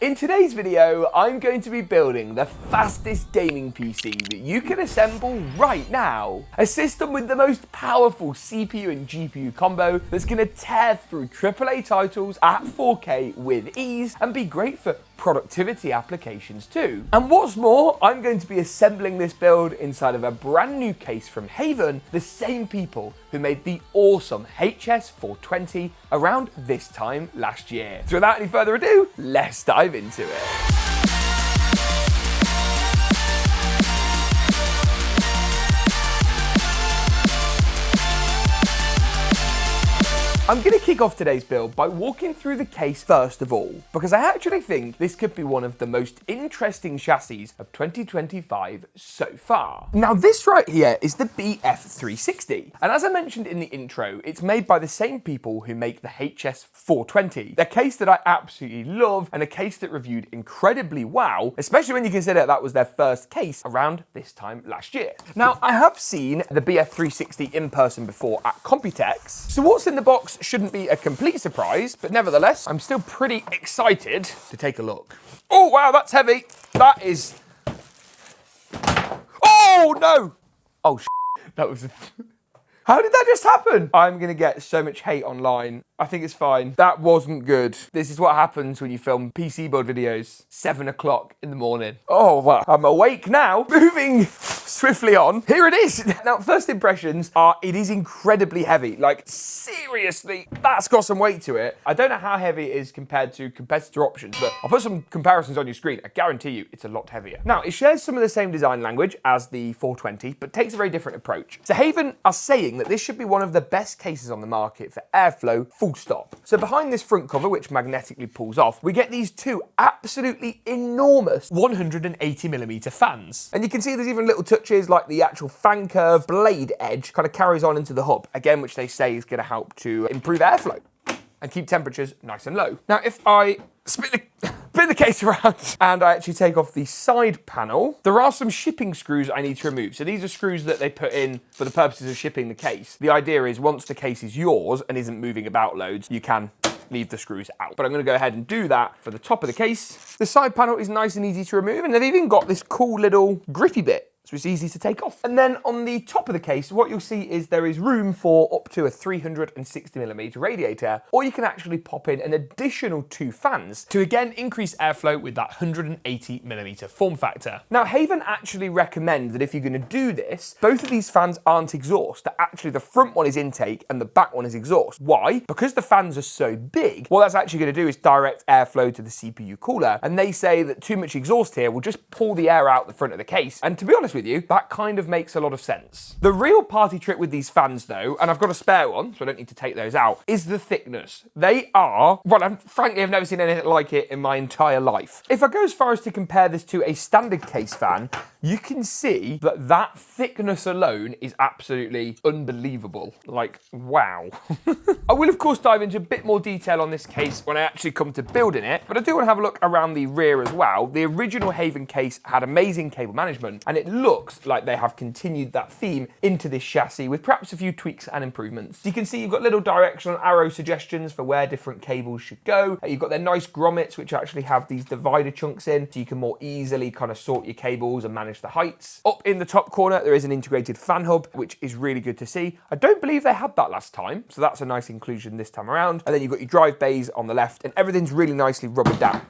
In today's video, I'm going to be building the fastest gaming PC that you can assemble right now. A system with the most powerful CPU and GPU combo that's going to tear through AAA titles at 4K with ease and be great for productivity applications too. And what's more, I'm going to be assembling this build inside of a brand new case from HAVN, the same people who made the awesome HS420 around this time last year. So without any further ado, let's dive into it. I'm going to kick off today's build by walking through the case first of all, because I actually think this could be one of the most interesting chassis of 2025 so far. Now this right here is the BF360, and as I mentioned in the intro, it's made by the same people who make the HS420, a case that I absolutely love and a case that reviewed incredibly well, especially when you consider that was their first case around this time last year. Now I have seen the BF360 in person before at Computex, so what's in the box shouldn't be a complete surprise, but nevertheless, I'm still pretty excited to take a look. Oh, wow, that's heavy. That is... Oh, no. Oh, that was... How did that just happen? I'm going to get so much hate online. I think it's fine. That wasn't good. This is what happens when you film PC build videos 7 o'clock in the morning. Oh, well, I'm awake now. Moving swiftly on. Here it is. Now, first impressions are it is incredibly heavy. Like, seriously, that's got some weight to it. I don't know how heavy it is compared to competitor options, but I'll put some comparisons on your screen. I guarantee you it's a lot heavier. Now, it shares some of the same design language as the 420, but takes a very different approach. So HAVN are saying that this should be one of the best cases on the market for airflow, full stop. So behind this front cover, which magnetically pulls off, we get these two absolutely enormous 180mm fans. And you can see there's even little touches like the actual fan curve blade edge kind of carries on into the hub, again, which they say is going to help to improve airflow and keep temperatures nice and low. Now, if I spin the case around and I actually take off the side panel, there are some shipping screws I need to remove. So these are screws that they put in for the purposes of shipping the case. The idea is once the case is yours and isn't moving about loads, you can leave the screws out. But I'm going to go ahead and do that for the top of the case. The side panel is nice and easy to remove, and they've even got this cool little grippy bit, so it's easy to take off. And then on the top of the case, what you'll see is there is room for up to a 360mm radiator, or you can actually pop in an additional 2 fans to again increase airflow with that 180mm form factor. Now, HAVN actually recommend that if you're going to do this, both of these fans aren't exhaust. That actually the front one is intake and the back one is exhaust. Why? Because the fans are so big, what that's actually going to do is direct airflow to the CPU cooler, and they say that too much exhaust here will just pull the air out the front of the case. And to be honest with you, that kind of makes a lot of sense. The real party trick with these fans though, and I've got a spare one, so I don't need to take those out, is the thickness. They are, well, frankly, I've never seen anything like it in my entire life. If I go as far as to compare this to a standard case fan, you can see that that thickness alone is absolutely unbelievable. Like, wow. I will, of course, dive into a bit more detail on this case when I actually come to building it, but I do want to have a look around the rear as well. The original HAVN case had amazing cable management, and it looks like they have continued that theme into this chassis with perhaps a few tweaks and improvements. You can see you've got little directional arrow suggestions for where different cables should go. You've got their nice grommets, which actually have these divider chunks in, so you can more easily kind of sort your cables and manage the heights. Up in the top corner, there is an integrated fan hub, which is really good to see. I don't believe they had that last time, so that's a nice inclusion this time around. And then you've got your drive bays on the left, and everything's really nicely rubbered down.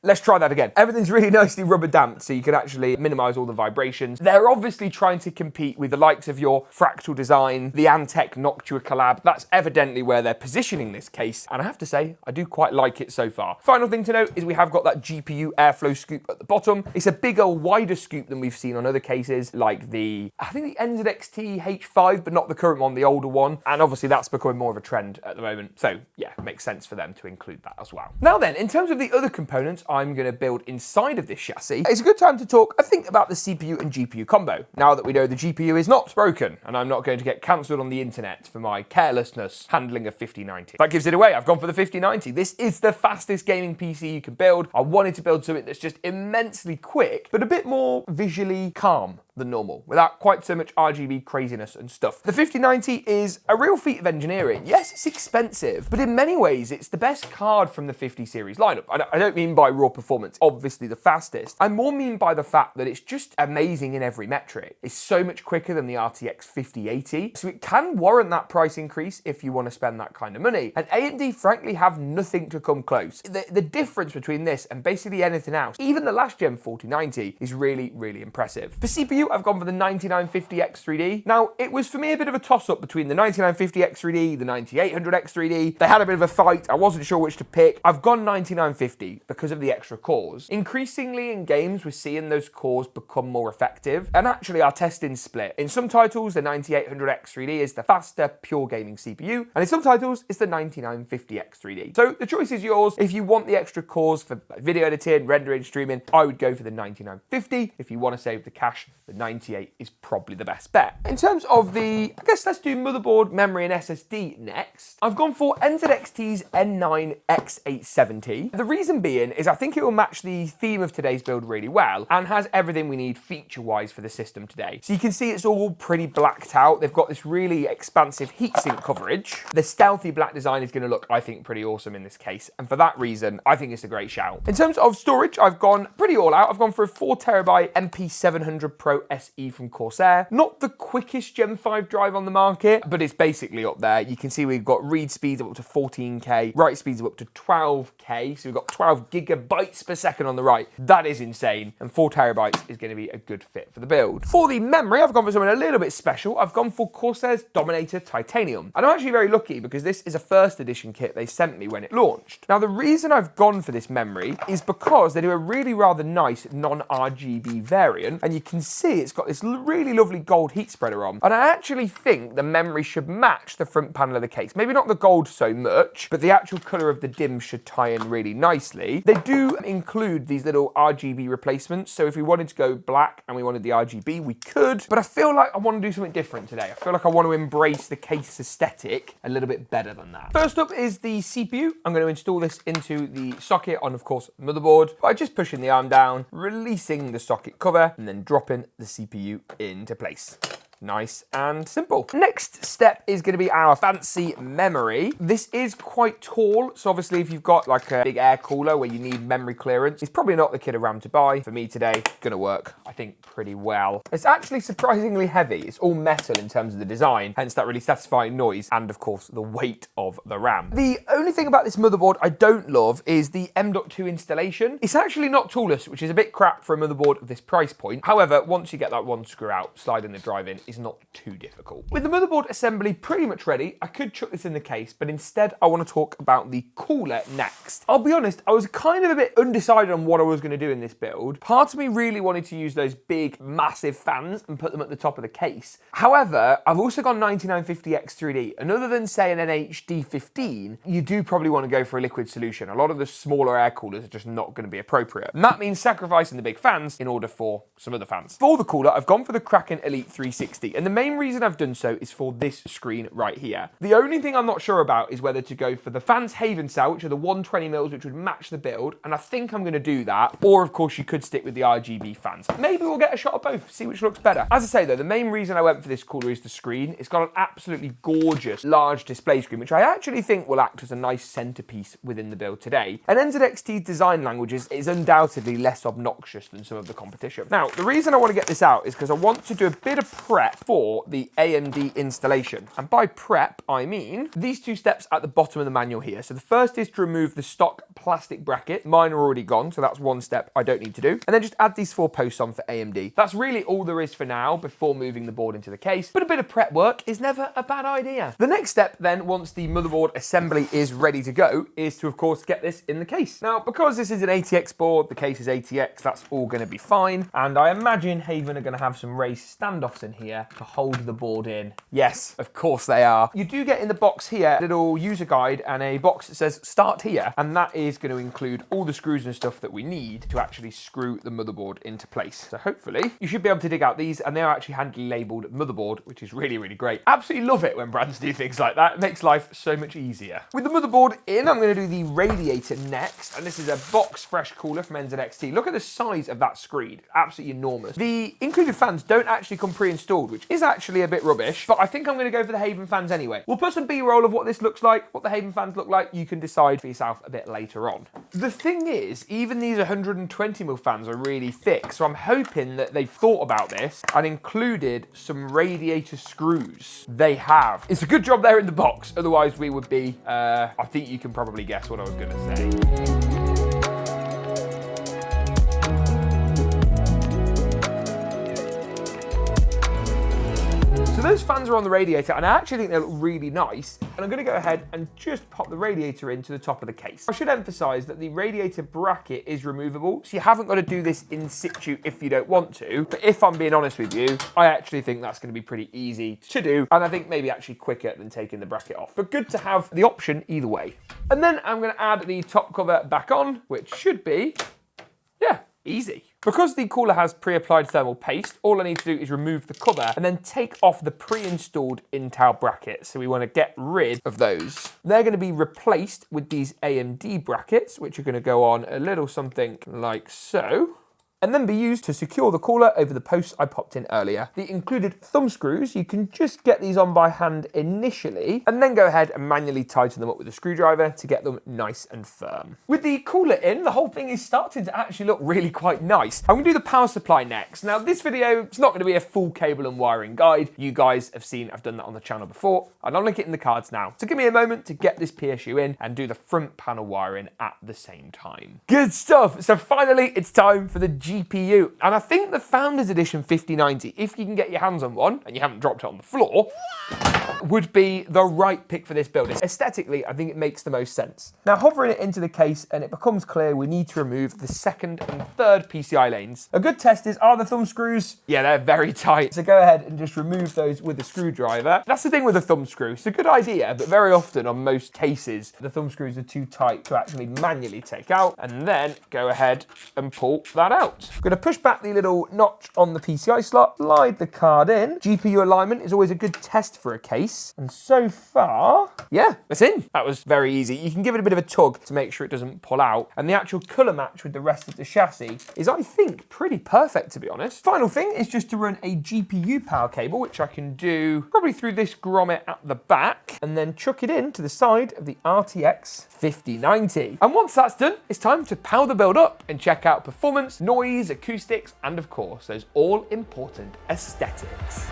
Let's try that again. Everything's really nicely rubber damped, so you can actually minimize all the vibrations. They're obviously trying to compete with the likes of your Fractal Design, the Antec Noctua collab. That's evidently where they're positioning this case, and I have to say, I do quite like it so far. Final thing to note is we have got that GPU airflow scoop at the bottom. It's a bigger, wider scoop than we've seen on other cases, like the, I think the NZXT H5, but not the current one, the older one. And obviously that's becoming more of a trend at the moment. So yeah, it makes sense for them to include that as well. Now then, in terms of the other components I'm going to build inside of this chassis, it's a good time to talk, I think, about the CPU and GPU combo. Now that we know the GPU is not broken, and I'm not going to get cancelled on the internet for my carelessness handling a 5090. That gives it away. I've gone for the 5090. This is the fastest gaming PC you can build. I wanted to build something that's just immensely quick, but a bit more visually calm than normal, without quite so much RGB craziness and stuff. The 5090 is a real feat of engineering. Yes, it's expensive, but in many ways, it's the best card from the 50 series lineup. I don't mean by raw performance, obviously the fastest. I more mean by the fact that it's just amazing in every metric. It's so much quicker than the RTX 5080, so it can warrant that price increase if you want to spend that kind of money. And AMD, frankly, have nothing to come close. The difference between this and basically anything else, even the last gen 4090, is really, really impressive. For CPU, I've gone for the 9950X3D. Now, it was for me a bit of a toss-up between the 9950X3D, the 9800X3D. They had a bit of a fight. I wasn't sure which to pick. I've gone 9950 because of the extra cores. Increasingly in games, we're seeing those cores become more effective, and actually our testing's split. In some titles, the 9800X3D is the faster, pure gaming CPU, and in some titles, it's the 9950X3D. So the choice is yours. If you want the extra cores for video editing, rendering, streaming, I would go for the 9950. If you want to save the cash, the 98 is probably the best bet. In terms of I guess let's do motherboard, memory, and SSD next. I've gone for NZXT's N9X870. The reason being is I think it will match the theme of today's build really well and has everything we need feature-wise for the system today. So you can see it's all pretty blacked out. They've got this really expansive heatsink coverage. The stealthy black design is going to look, I think, pretty awesome in this case. And for that reason, I think it's a great shout. In terms of storage, I've gone pretty all out. I've gone for a 4TB MP700 Pro SE from Corsair. Not the quickest Gen 5 drive on the market, but it's basically up there. You can see we've got read speeds of up to 14K, write speeds of up to 12K. So we've got 12 gigabytes per second on the right. That is insane. And 4TB is going to be a good fit for the build. For the memory, I've gone for something a little bit special. I've gone for Corsair's Dominator Titanium. And I'm actually very lucky because this is a first edition kit they sent me when it launched. Now, the reason I've gone for this memory is because they do a really rather nice non-RGB variant, and you can see it's got this really lovely gold heat spreader on. And I actually think the memory should match the front panel of the case. Maybe not the gold so much, but the actual colour of the DIMMs should tie in really nicely. They do include these little RGB replacements, so if we wanted to go black and we wanted the RGB, we could, but I feel like I want to do something different today. I feel like I want to embrace the case aesthetic a little bit better than that. First up is the CPU. I'm going to install this into the socket on, of course, motherboard by just pushing the arm down, releasing the socket cover, and then dropping the CPU into place. Nice and simple. Next step is going to be our fancy memory. This is quite tall, so obviously if you've got like a big air cooler where you need memory clearance, it's probably not the kit of RAM to buy. For me today, gonna work, I think, pretty well. It's actually surprisingly heavy. It's all metal in terms of the design, hence that really satisfying noise and, of course, the weight of the RAM. The only thing about this motherboard I don't love is the M.2 installation. It's actually not toolless, which is a bit crap for a motherboard of this price point. However, once you get that one screw out, sliding the drive in is not too difficult. With the motherboard assembly pretty much ready, I could chuck this in the case, but instead I want to talk about the cooler next. I'll be honest, I was kind of a bit undecided on what I was going to do in this build. Part of me really wanted to use those big, massive fans and put them at the top of the case. However, I've also got 9950X3D, and other than say an NHD15, you do probably want to go for a liquid solution. A lot of the smaller air coolers are just not going to be appropriate. And that means sacrificing the big fans in order for some other fans. For the cooler, I've gone for the KRAKEN Elite 360, and the main reason I've done so is for this screen right here. The only thing I'm not sure about is whether to go for the fans HAVN cell, which are the 120mm, which would match the build, and I think I'm going to do that. Or, of course, you could stick with the RGB fans. Maybe we'll get a shot of both, see which looks better. As I say, though, the main reason I went for this cooler is the screen. It's got an absolutely gorgeous, large display screen, which I actually think will act as a nice centerpiece within the build today. And NZXT's design languages is undoubtedly less obnoxious than some of the competition. Now, the reason I want to get this out is because I want to do a bit of prep for the AMD installation. And by prep, I mean these two steps at the bottom of the manual here. So the first is to remove the stock plastic bracket. Mine are already gone, so that's one step I don't need to do. And then just add these 4 posts on for AMD. That's really all there is for now before moving the board into the case, but a bit of prep work is never a bad idea. The next step then, once the motherboard assembly is ready to go, is to, of course, get this in the case. Now, because this is an ATX board, the case is ATX, that's all going to be fine. And I imagine HAVN are going to have some raised standoffs in here here to hold the board in. Yes, of course they are. You do get in the box here a little user guide and a box that says start here, and that is going to include all the screws and stuff that we need to actually screw the motherboard into place. So hopefully you should be able to dig out these, and they are actually handily labeled motherboard, which is really, really great. Absolutely love it when brands do things like that. It makes life so much easier. With the motherboard in, I'm going to do the radiator next, and this is a box fresh cooler from NZXT. Look at the size of that screen, absolutely enormous. The included fans don't actually come pre-installed, which is actually a bit rubbish, but I think I'm going to go for the HAVN fans anyway. We'll put some B-roll of what this looks like, what the HAVN fans look like. You can decide for yourself a bit later on. The thing is, even these 120mm fans are really thick, so I'm hoping that they've thought about this and included some radiator screws. They have. It's a good job they're in the box, otherwise we would be, I think you can probably guess what I was going to say. So those fans are on the radiator, and I actually think they look really nice. And I'm going to go ahead and just pop the radiator into the top of the case. I should emphasize that the radiator bracket is removable, so you haven't got to do this in situ if you don't want to. But if I'm being honest with you, I actually think that's going to be pretty easy to do, and I think maybe actually quicker than taking the bracket off. But good to have the option either way. And then I'm going to add the top cover back on, which should be, yeah, easy. Because the cooler has pre-applied thermal paste, all I need to do is remove the cover and then take off the pre-installed Intel brackets. So we want to get rid of those. They're going to be replaced with these AMD brackets, which are going to go on a little something like so, and then be used to secure the cooler over the posts I popped in earlier. The included thumb screws, you can just get these on by hand initially, and then go ahead and manually tighten them up with a screwdriver to get them nice and firm. With the cooler in, the whole thing is starting to actually look really quite nice. I'm gonna do the power supply next. Now this video, it's not gonna be a full cable and wiring guide. You guys have seen I've done that on the channel before, and I'll link it in the cards now. So give me a moment to get this PSU in and do the front panel wiring at the same time. Good stuff. So finally, it's time for the GPU. And I think the Founders Edition 5090, if you can get your hands on one and you haven't dropped it on the floor, would be the right pick for this build. Aesthetically, I think it makes the most sense. Now, hovering it into the case, and it becomes clear we need to remove the second and third PCI lanes. A good test is, are the thumb screws? Yeah, they're very tight. So go ahead and just remove those with a screwdriver. That's the thing with a thumb screw. It's a good idea, but very often on most cases, the thumb screws are too tight to actually manually take out, and then go ahead and pull that out. I'm gonna push back the little notch on the PCI slot, slide the card in. GPU alignment is always a good test for a case. And so far, yeah, it's in. That was very easy. You can give it a bit of a tug to make sure it doesn't pull out. And the actual colour match with the rest of the chassis is, I think, pretty perfect, to be honest. Final thing is just to run a GPU power cable, which I can do probably through this grommet at the back, and then chuck it in to the side of the RTX 5090. And once that's done, it's time to power the build up and check out performance, noise, acoustics, and of course, those all-important aesthetics.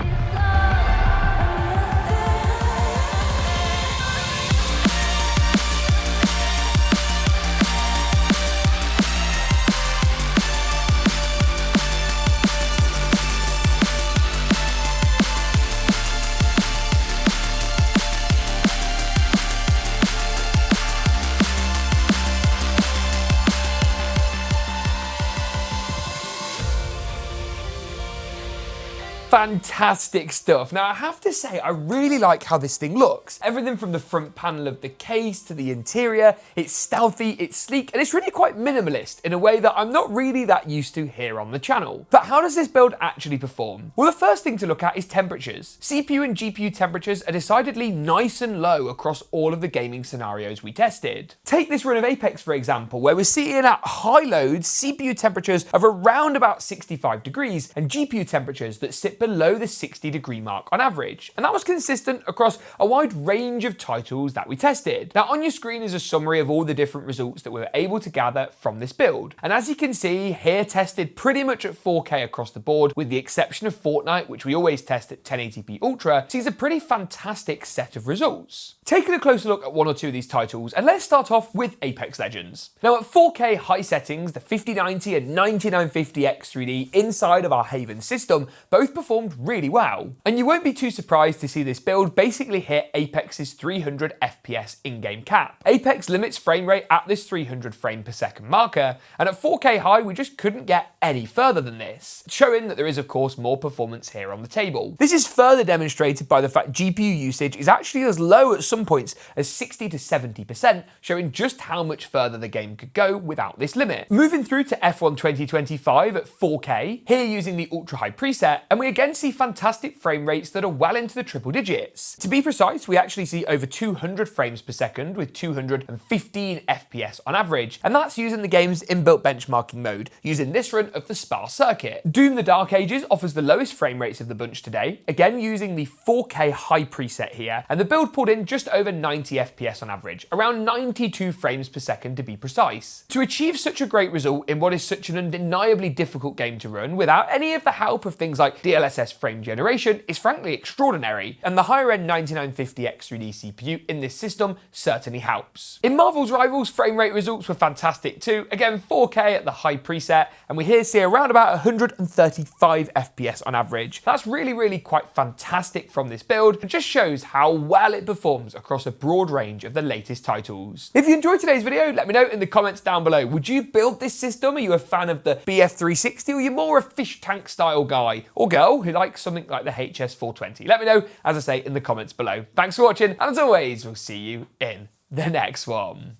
Fantastic stuff. Now, I have to say, I really like how this thing looks. Everything from the front panel of the case to the interior, it's stealthy, it's sleek, and it's really quite minimalist in a way that I'm not really that used to here on the channel. But how does this build actually perform? Well, the first thing to look at is temperatures. CPU and GPU temperatures are decidedly nice and low across all of the gaming scenarios we tested. Take this run of Apex, for example, where we're seeing at high loads, CPU temperatures of around about 65 degrees and GPU temperatures that sit below the 60-degree mark on average. And that was consistent across a wide range of titles that we tested. Now, on your screen is a summary of all the different results that we were able to gather from this build. And as you can see, here tested pretty much at 4K across the board, with the exception of Fortnite, which we always test at 1080p Ultra, sees a pretty fantastic set of results. Taking a closer look at one or two of these titles, and let's start off with Apex Legends. Now, at 4K high settings, the 5090 and 9950X3D inside of our HAVN system both perform performed really well. And you won't be too surprised to see this build basically hit Apex's 300 FPS in-game cap. Apex limits frame rate at this 300 frame per second marker, and at 4K high we just couldn't get any further than this, showing that there is of course more performance here on the table. This is further demonstrated by the fact GPU usage is actually as low at some points as 60 to 70%, showing just how much further the game could go without this limit. Moving through to F1 2025 at 4K, here using the ultra high preset, and we again see fantastic frame rates that are well into the triple digits. To be precise, we actually see over 200 frames per second with 215 FPS on average, and that's using the game's inbuilt benchmarking mode, using this run of the Spa circuit. Doom the Dark Ages offers the lowest frame rates of the bunch today, again using the 4K high preset here, and the build pulled in just over 90 FPS on average, around 92 frames per second to be precise. To achieve such a great result in what is such an undeniably difficult game to run without any of the help of things like DLSS frame generation is frankly extraordinary, and the higher end 9950X3D CPU in this system certainly helps. In Marvel's Rivals, frame rate results were fantastic too, again 4K at the high preset, and we here see around about 135 FPS on average. That's really quite fantastic from this build, and just shows how well it performs across a broad range of the latest titles. If you enjoyed today's video, let me know in the comments down below. Would you build this system? Are you a fan of the BF360, or are you more a fish tank style guy or girl who likes something like the HS420? Let me know, as I say, in the comments below. Thanks for watching, and as always, we'll see you in the next one.